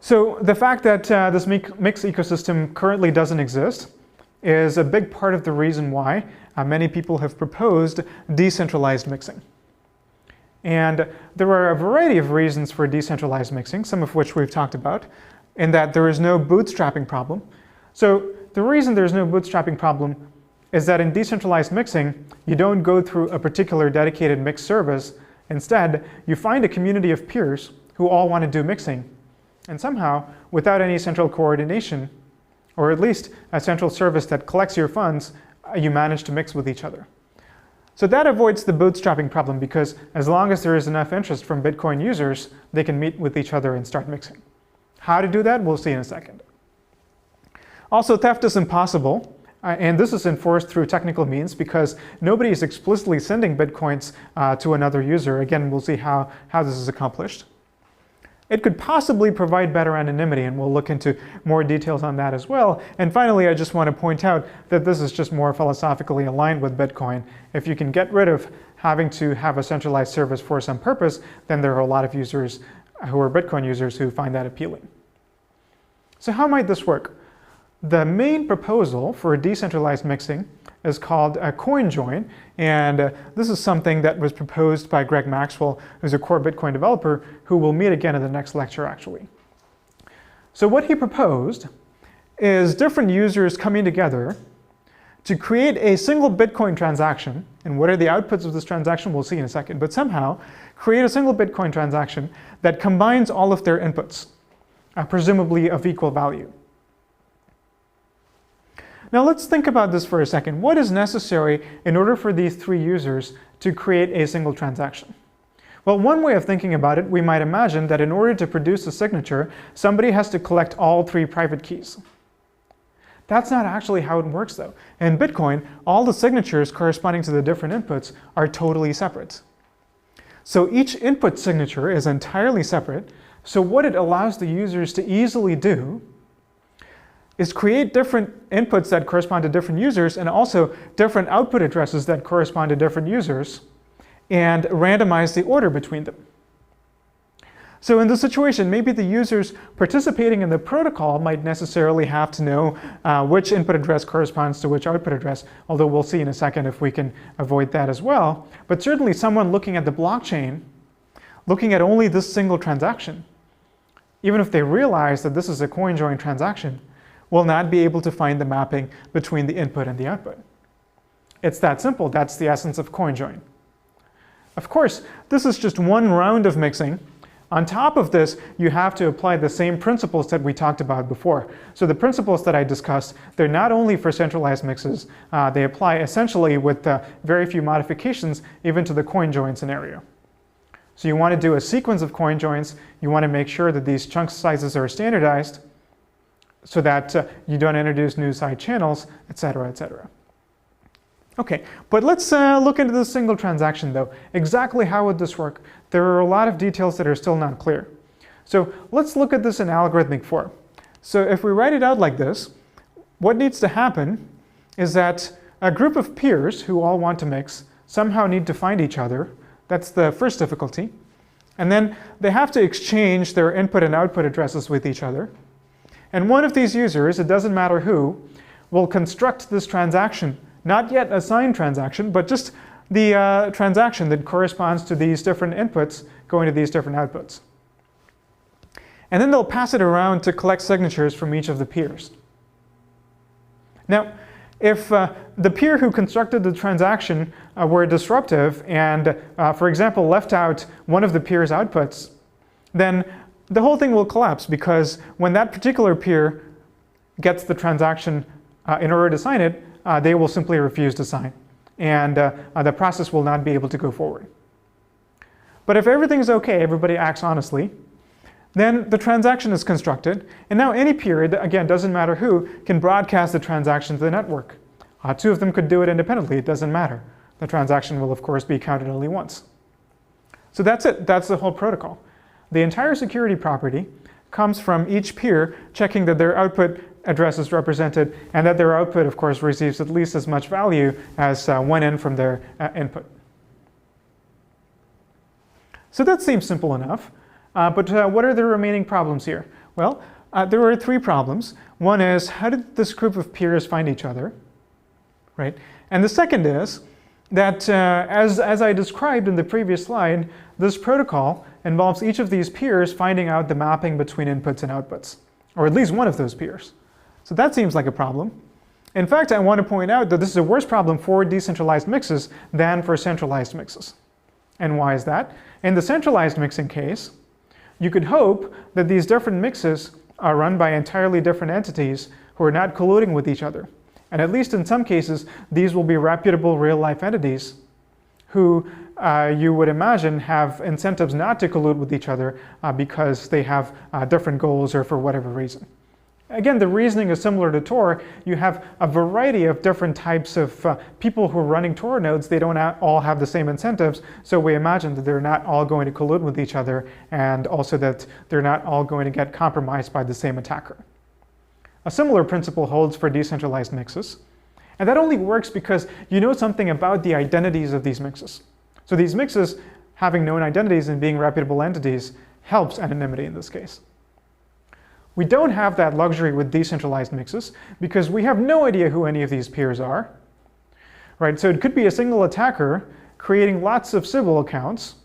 So the fact that this mix ecosystem currently doesn't exist is a big part of the reason why many people have proposed decentralized mixing. And there are a variety of reasons for decentralized mixing, some of which we've talked about, in that there is no bootstrapping problem. So the reason there's no bootstrapping problem is that in decentralized mixing, you don't go through a particular dedicated mix service. Instead, you find a community of peers who all want to do mixing. And somehow, without any central coordination, or at least a central service that collects your funds, you manage to mix with each other. So that avoids the bootstrapping problem, because as long as there is enough interest from Bitcoin users, they can meet with each other and start mixing. How to do that, we'll see in a second. Also, theft is impossible, and this is enforced through technical means because nobody is explicitly sending Bitcoins to another user. Again, we'll see how this is accomplished. It could possibly provide better anonymity, and we'll look into more details on that as well. And finally, I just want to point out that this is just more philosophically aligned with Bitcoin. If you can get rid of having to have a centralized service for some purpose, then there are a lot of users who are Bitcoin users who find that appealing. So how might this work? The main proposal for decentralized mixing is called a coin join, and this is something that was proposed by Greg Maxwell, who's a core Bitcoin developer, who we'll meet again in the next lecture, actually. So what he proposed is different users coming together to create a single Bitcoin transaction, and what are the outputs of this transaction, we'll see in a second, but somehow create a single Bitcoin transaction that combines all of their inputs, presumably of equal value. Now let's think about this for a second. What is necessary in order for these three users to create a single transaction? Well, one way of thinking about it, we might imagine that in order to produce a signature, somebody has to collect all three private keys. That's not actually how it works, though. In Bitcoin, all the signatures corresponding to the different inputs are totally separate. So each input signature is entirely separate. So what it allows the users to easily do is create different inputs that correspond to different users and also different output addresses that correspond to different users and randomize the order between them. So in this situation, maybe the users participating in the protocol might necessarily have to know which input address corresponds to which output address, although we'll see in a second if we can avoid that as well. But certainly someone looking at the blockchain, looking at only this single transaction, even if they realize that this is a coin join transaction, will not be able to find the mapping between the input and the output. It's that simple. That's the essence of coin join. Of course, this is just one round of mixing. On top of this, you have to apply the same principles that we talked about before. So the principles that I discussed, they're not only for centralized mixes, they apply essentially with very few modifications even to the coin join scenario. So you want to do a sequence of coin joins. You want to make sure that these chunk sizes are standardized, so that you don't introduce new side channels, etc., etc. Okay, but let's look into this single transaction though. Exactly how would this work? There are a lot of details that are still not clear. So let's look at this in algorithmic form. So if we write it out like this, what needs to happen is that a group of peers who all want to mix somehow need to find each other. That's the first difficulty. And then they have to exchange their input and output addresses with each other. And one of these users, it doesn't matter who, will construct this transaction, not yet a signed transaction, but just the transaction that corresponds to these different inputs going to these different outputs. And then they'll pass it around to collect signatures from each of the peers. Now, if the peer who constructed the transaction were disruptive and, for example, left out one of the peer's outputs, then the whole thing will collapse, because when that particular peer gets the transaction in order to sign it, they will simply refuse to sign. And the process will not be able to go forward. But if everything's okay, everybody acts honestly, then the transaction is constructed. And now any peer, again, doesn't matter who, can broadcast the transaction to the network. Two of them could do it independently. It doesn't matter. The transaction will, of course, be counted only once. So that's it. That's the whole protocol. The entire security property comes from each peer checking that their output address is represented and that their output, of course, receives at least as much value as went in from their input. So that seems simple enough. But what are the remaining problems here? Well, there were three problems. One is, how did this group of peers find each other, right? And the second is that, as I described in the previous slide, this protocol involves each of these peers finding out the mapping between inputs and outputs, or at least one of those peers. So that seems like a problem. In fact, I want to point out that this is a worse problem for decentralized mixes than for centralized mixes. And why is that? In the centralized mixing case, you could hope that these different mixes are run by entirely different entities who are not colluding with each other. And at least in some cases, these will be reputable real-life entities who you would imagine have incentives not to collude with each other because they have different goals or for whatever reason. Again, the reasoning is similar to Tor. You have a variety of different types of people who are running Tor nodes. They don't all have the same incentives, so we imagine that they're not all going to collude with each other, and also that they're not all going to get compromised by the same attacker. A similar principle holds for decentralized mixes, and that only works because you know something about the identities of these mixes. So these mixes, having known identities and being reputable entities, helps anonymity in this case. We don't have that luxury with decentralized mixes because we have no idea who any of these peers are, right? So it could be a single attacker creating lots of Sybil accounts,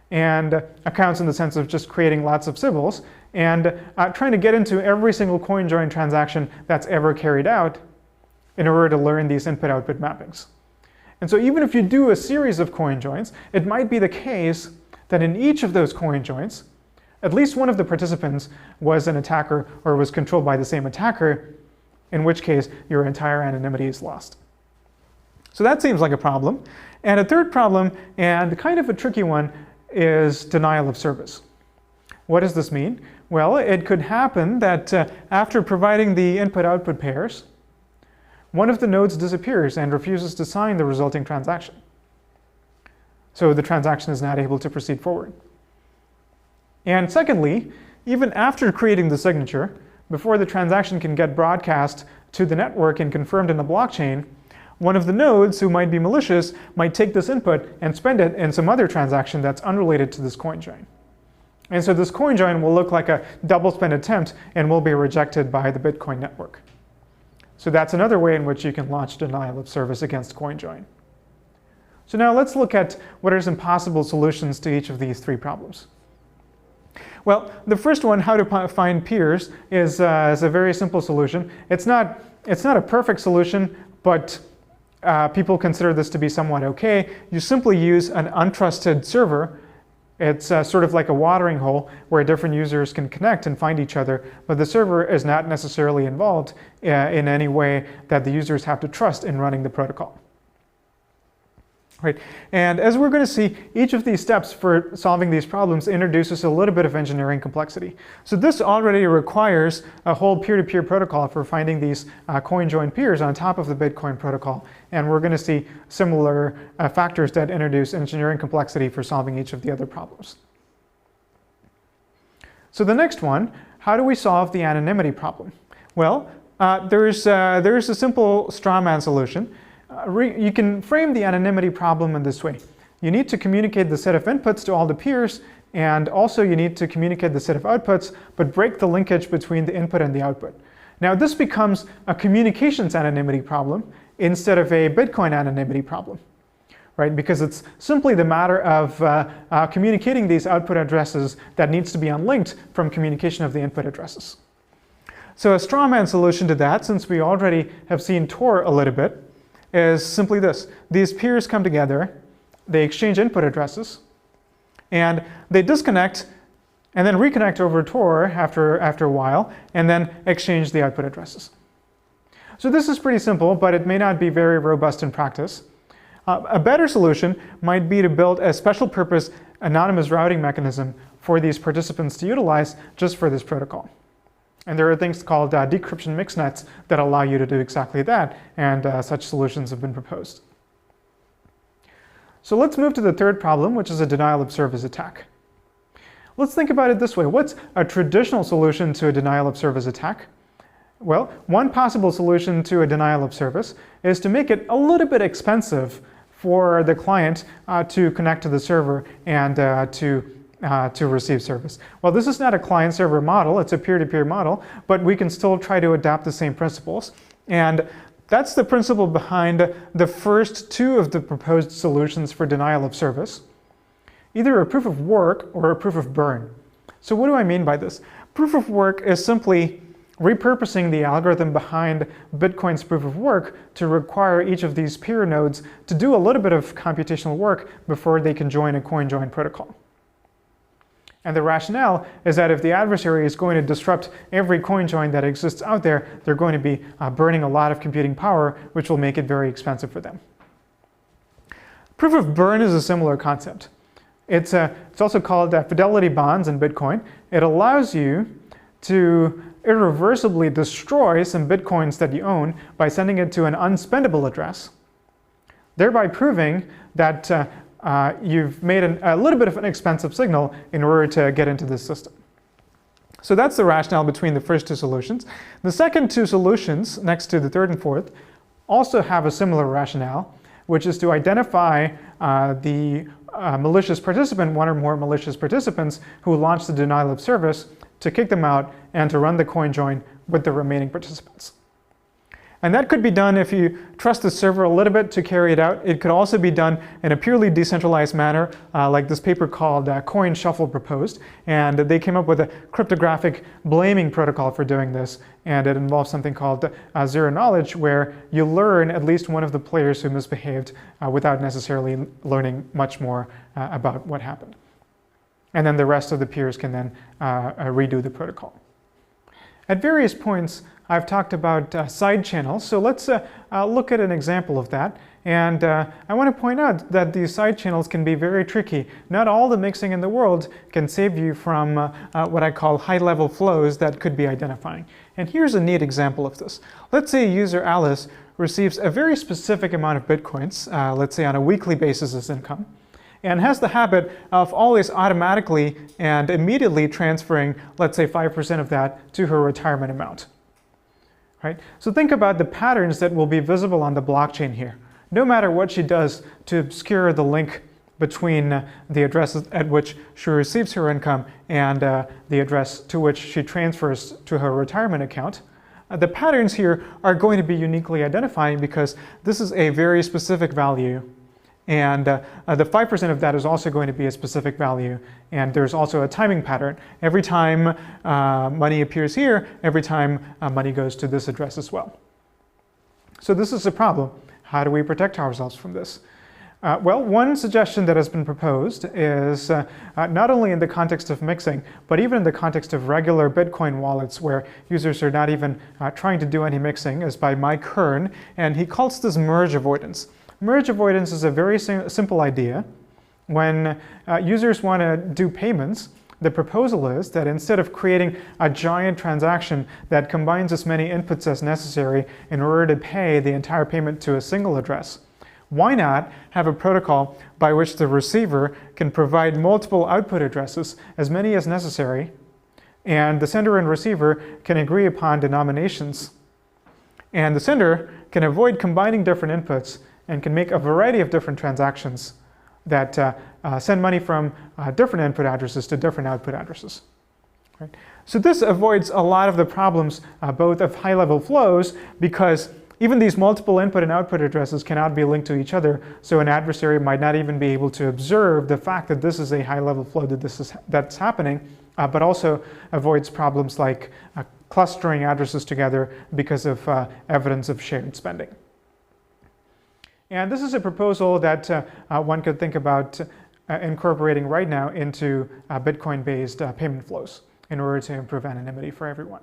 and accounts in the sense of just creating lots of Sybils, and trying to get into every single coin join transaction that's ever carried out in order to learn these input-output mappings. And so even if you do a series of coin joins, it might be the case that in each of those coin joins, at least one of the participants was an attacker or was controlled by the same attacker, in which case your entire anonymity is lost. So that seems like a problem. And a third problem, and kind of a tricky one, is denial of service. What does this mean? Well, it could happen that after providing the input-output pairs, one of the nodes disappears and refuses to sign the resulting transaction. So the transaction is not able to proceed forward. And secondly, even after creating the signature, before the transaction can get broadcast to the network and confirmed in the blockchain, one of the nodes who might be malicious might take this input and spend it in some other transaction that's unrelated to this coin join. And so this coin join will look like a double spend attempt and will be rejected by the Bitcoin network. So that's another way in which you can launch denial of service against coin join. So now let's look at what are some possible solutions to each of these three problems. Well, the first one, how to find peers, is a very simple solution. It's not a perfect solution, but people consider this to be somewhat okay. You simply use an untrusted server. It's sort of like a watering hole where different users can connect and find each other, but the server is not necessarily involved in any way that the users have to trust in running the protocol. Right. And as we're going to see, each of these steps for solving these problems introduces a little bit of engineering complexity. So this already requires a whole peer-to-peer protocol for finding these coin join peers on top of the Bitcoin protocol. And we're going to see similar factors that introduce engineering complexity for solving each of the other problems. So the next one, how do we solve the anonymity problem? Well, there's a simple straw man solution. You can frame the anonymity problem in this way. You need to communicate the set of inputs to all the peers, and also you need to communicate the set of outputs, but break the linkage between the input and the output. Now this becomes a communications anonymity problem instead of a Bitcoin anonymity problem, right? Because it's simply the matter of communicating these output addresses that needs to be unlinked from communication of the input addresses. So a straw man solution to that, since we already have seen Tor a little bit, is simply this. These peers come together, they exchange input addresses, and they disconnect and then reconnect over Tor after a while, and then exchange the output addresses. So this is pretty simple, but it may not be very robust in practice. A better solution might be to build a special purpose anonymous routing mechanism for these participants to utilize just for this protocol. And there are things called decryption mixnets that allow you to do exactly that, and such solutions have been proposed. So let's move to the third problem, which is a denial of service attack. Let's think about it this way. What's a traditional solution to a denial of service attack? Well, one possible solution to a denial of service is to make it a little bit expensive for the client to connect to the server and to to receive service. Well, this is not a client-server model, it's a peer-to-peer model, but we can still try to adapt the same principles. And that's the principle behind the first two of the proposed solutions for denial of service, either a proof of work or a proof of burn. So what do I mean by this? Proof of work is simply repurposing the algorithm behind Bitcoin's proof of work to require each of these peer nodes to do a little bit of computational work before they can join a coin join protocol. And the rationale is that if the adversary is going to disrupt every coin join that exists out there, they're going to be burning a lot of computing power, which will make it very expensive for them. Proof of burn is a similar concept. It's also called fidelity bonds in Bitcoin. It allows you to irreversibly destroy some Bitcoins that you own by sending it to an unspendable address, thereby proving that you've made a little bit of an expensive signal in order to get into this system. So that's the rationale between the first two solutions. The second two solutions, next to the third and fourth, also have a similar rationale, which is to identify the malicious participant, one or more malicious participants who launched the denial of service, to kick them out and to run the coin join with the remaining participants. And that could be done if you trust the server a little bit to carry it out. It could also be done in a purely decentralized manner, like this paper called Coin Shuffle proposed. And they came up with a cryptographic blaming protocol for doing this. And it involves something called zero knowledge, where you learn at least one of the players who misbehaved without necessarily learning much more about what happened. And then the rest of the peers can then redo the protocol. At various points, I've talked about side channels, so let's look at an example of that. And I want to point out that these side channels can be very tricky. Not all the mixing in the world can save you from what I call high-level flows that could be identifying. And here's a neat example of this. Let's say user Alice receives a very specific amount of Bitcoins, let's say on a weekly basis as income, and has the habit of always automatically and immediately transferring, let's say 5% of that to her retirement amount. Right? So think about the patterns that will be visible on the blockchain here. No matter what she does to obscure the link between the address at which she receives her income and the address to which she transfers to her retirement account, the patterns here are going to be uniquely identifying because this is a very specific value. And the 5% of that is also going to be a specific value. And there's also a timing pattern. Every time money appears here, every time money goes to this address as well. So this is a problem. How do we protect ourselves from this? Well, one suggestion that has been proposed is not only in the context of mixing, but even in the context of regular Bitcoin wallets where users are not even trying to do any mixing, is by Mike Hearn. And he calls this merge avoidance. Merge avoidance is a very simple idea. When users want to do payments, the proposal is that instead of creating a giant transaction that combines as many inputs as necessary in order to pay the entire payment to a single address, why not have a protocol by which the receiver can provide multiple output addresses, as many as necessary, and the sender and receiver can agree upon denominations, and the sender can avoid combining different inputs and can make a variety of different transactions that send money from different input addresses to different output addresses. Right? So this avoids a lot of the problems both of high-level flows, because even these multiple input and output addresses cannot be linked to each other, so an adversary might not even be able to observe the fact that this is a high-level flow that's happening, but also avoids problems like clustering addresses together because of evidence of shared spending. And this is a proposal that one could think about incorporating right now into Bitcoin-based payment flows in order to improve anonymity for everyone.